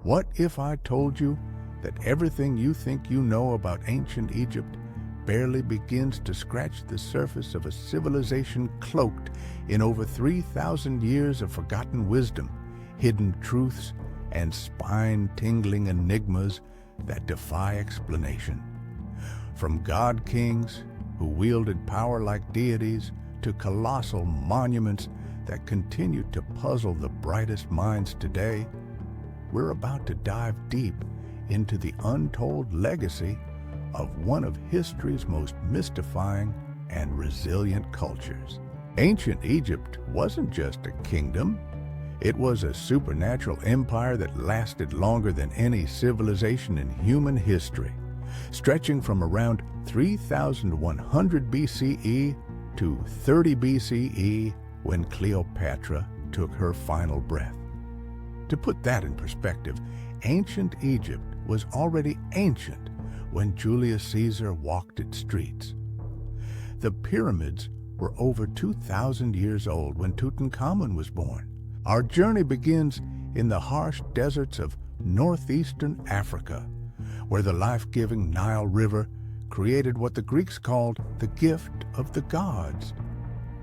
What if I told you that everything you think you know about ancient Egypt barely begins to scratch the surface of a civilization cloaked in over 3,000 years of forgotten wisdom, hidden truths, and spine-tingling enigmas that defy explanation? From god-kings who wielded power like deities to colossal monuments that continue to puzzle the brightest minds today, we're about to dive deep into the untold legacy of one of history's most mystifying and resilient cultures. Ancient Egypt wasn't just a kingdom. It was a supernatural empire that lasted longer than any civilization in human history, stretching from around 3,100 BCE to 30 BCE when Cleopatra took her final breath. To put that in perspective, ancient Egypt was already ancient when Julius Caesar walked its streets. The pyramids were over 2,000 years old when Tutankhamun was born. Our journey begins in the harsh deserts of northeastern Africa, where the life-giving Nile River created what the Greeks called the gift of the gods.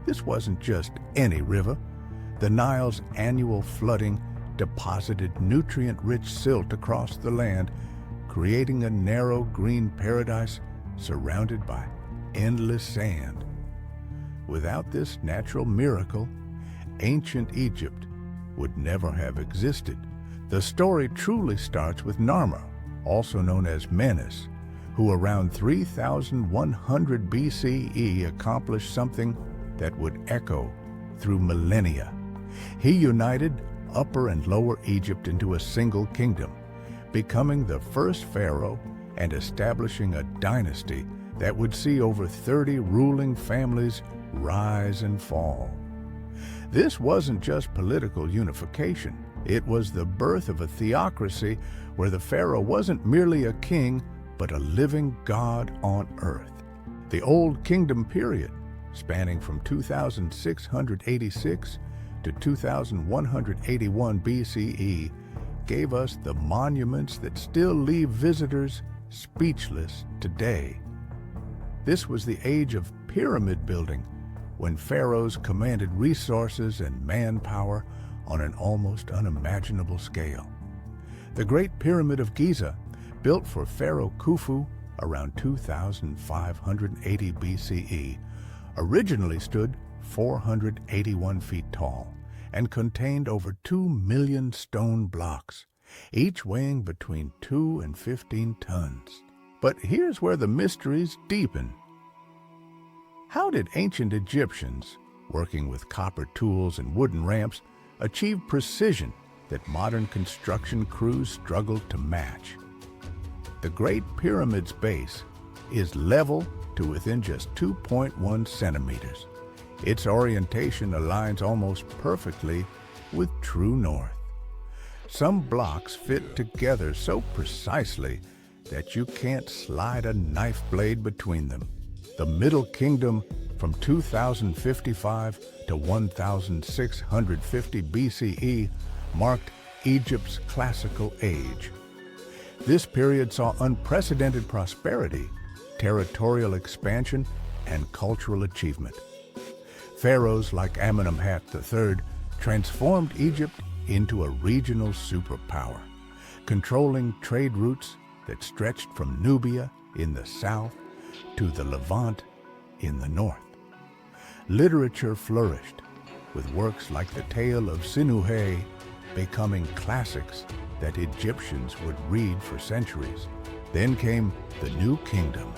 This wasn't just any river. The Nile's annual flooding deposited nutrient-rich silt across the land, creating a narrow green paradise surrounded by endless sand. Without this natural miracle, ancient Egypt would never have existed. The story truly starts with Narmer, also known as Menes, who around 3,100 BCE accomplished something that would echo through millennia. He united Upper and Lower Egypt into a single kingdom, becoming the first pharaoh and establishing a dynasty that would see over 30 ruling families rise and fall. This wasn't just political unification. It was the birth of a theocracy where the pharaoh wasn't merely a king, but a living god on earth. The Old Kingdom period, spanning from 2686 to 2181 BCE, gave us the monuments that still leave visitors speechless today. This was the age of pyramid building, when pharaohs commanded resources and manpower on an almost unimaginable scale. The Great Pyramid of Giza, built for Pharaoh Khufu around 2580 BCE, originally stood 481 feet tall and contained over 2 million stone blocks, each weighing between 2 and 15 tons. But here's where the mysteries deepen. How did ancient Egyptians, working with copper tools and wooden ramps, achieve precision that modern construction crews struggled to match? The Great Pyramid's base is level to within just 2.1 centimeters. Its orientation aligns almost perfectly with true north. Some blocks fit together so precisely that you can't slide a knife blade between them. The Middle Kingdom, from 2055 to 1650 BCE, marked Egypt's classical age. This period saw unprecedented prosperity, territorial expansion, and cultural achievement. Pharaohs like Amenemhat III transformed Egypt into a regional superpower, controlling trade routes that stretched from Nubia in the south to the Levant in the north. Literature flourished, with works like the Tale of Sinuhe becoming classics that Egyptians would read for centuries. Then came the New Kingdom,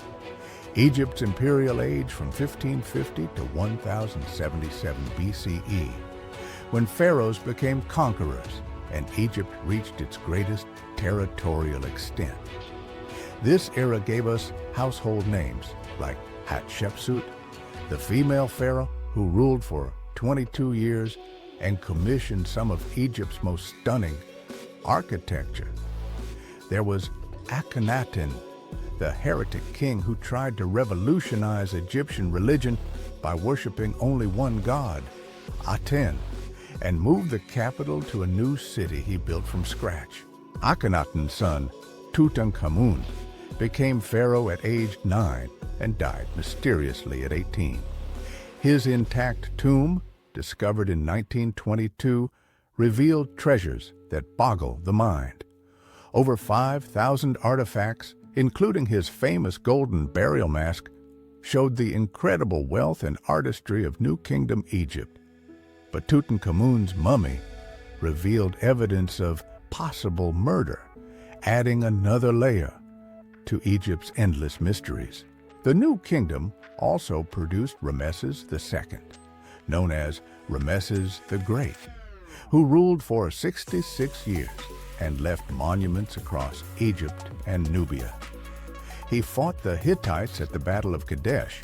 Egypt's imperial age from 1550 to 1077 BCE, when pharaohs became conquerors and Egypt reached its greatest territorial extent. This era gave us household names like Hatshepsut, the female pharaoh who ruled for 22 years and commissioned some of Egypt's most stunning architecture. There was Akhenaten, the heretic king who tried to revolutionize Egyptian religion by worshiping only one god, Aten, and moved the capital to a new city he built from scratch. Akhenaten's son, Tutankhamun, became pharaoh at age 9 and died mysteriously at 18. His intact tomb, discovered in 1922, revealed treasures that boggle the mind. Over 5,000 artifacts, including his famous golden burial mask, showed the incredible wealth and artistry of New Kingdom Egypt. But Tutankhamun's mummy revealed evidence of possible murder, adding another layer to Egypt's endless mysteries. The New Kingdom also produced Ramesses II, known as Ramesses the Great, who ruled for 66 years and left monuments across Egypt and Nubia. He fought the Hittites at the Battle of Kadesh,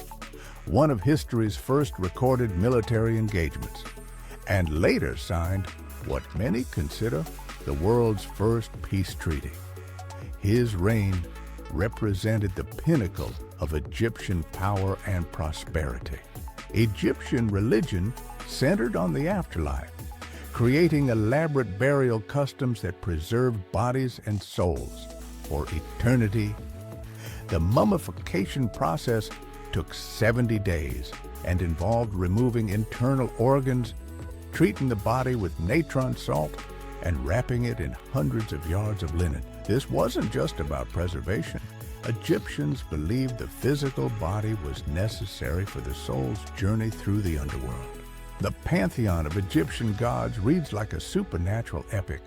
one of history's first recorded military engagements, and later signed what many consider the world's first peace treaty. His reign represented the pinnacle of Egyptian power and prosperity. Egyptian religion centered on the afterlife, creating elaborate burial customs that preserved bodies and souls for eternity. The mummification process took 70 days and involved removing internal organs, treating the body with natron salt, and wrapping it in hundreds of yards of linen. This wasn't just about preservation. Egyptians believed the physical body was necessary for the soul's journey through the underworld. The pantheon of Egyptian gods reads like a supernatural epic.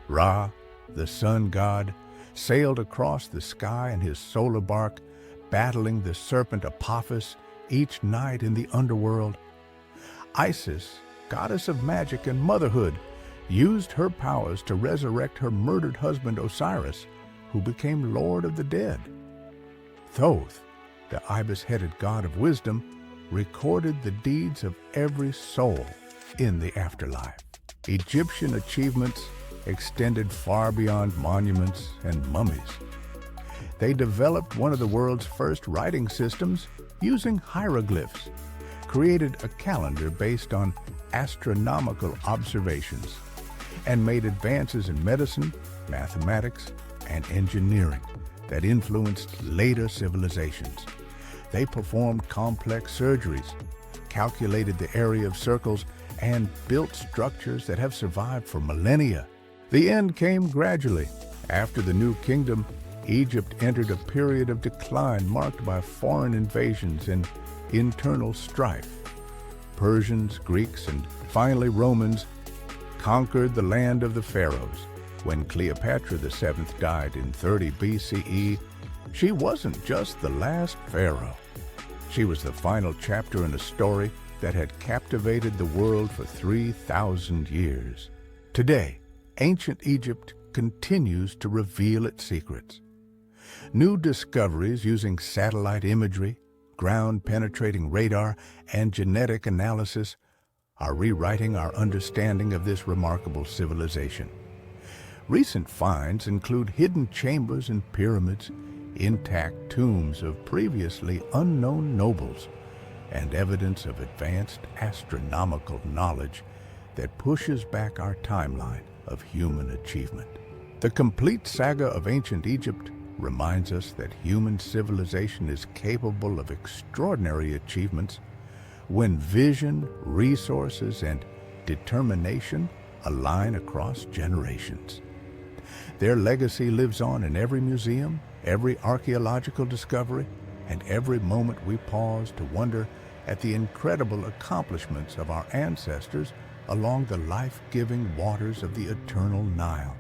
Ra, the sun god, sailed across the sky in his solar bark, battling the serpent Apophis each night in the underworld. Isis, goddess of magic and motherhood, used her powers to resurrect her murdered husband Osiris, who became Lord of the Dead. Thoth, the ibis-headed god of wisdom, recorded the deeds of every soul in the afterlife. Egyptian achievements extended far beyond monuments and mummies. They developed one of the world's first writing systems using hieroglyphs, created a calendar based on astronomical observations, and made advances in medicine, mathematics, and engineering that influenced later civilizations. They performed complex surgeries, calculated the area of circles, and built structures that have survived for millennia. The end came gradually. After the New Kingdom, Egypt entered a period of decline marked by foreign invasions and internal strife. Persians, Greeks, and finally Romans conquered the land of the pharaohs. When Cleopatra VII died in 30 BCE, she wasn't just the last pharaoh. She was the final chapter in a story that had captivated the world for 3,000 years. Today, ancient Egypt continues to reveal its secrets. New discoveries using satellite imagery, ground-penetrating radar, and genetic analysis are rewriting our understanding of this remarkable civilization. Recent finds include hidden chambers and pyramids, intact tombs of previously unknown nobles, and evidence of advanced astronomical knowledge that pushes back our timeline of human achievement. The complete saga of ancient Egypt reminds us that human civilization is capable of extraordinary achievements when vision, resources, and determination align across generations. Their legacy lives on in every museum, every archaeological discovery, and every moment we pause to wonder at the incredible accomplishments of our ancestors along the life-giving waters of the eternal Nile.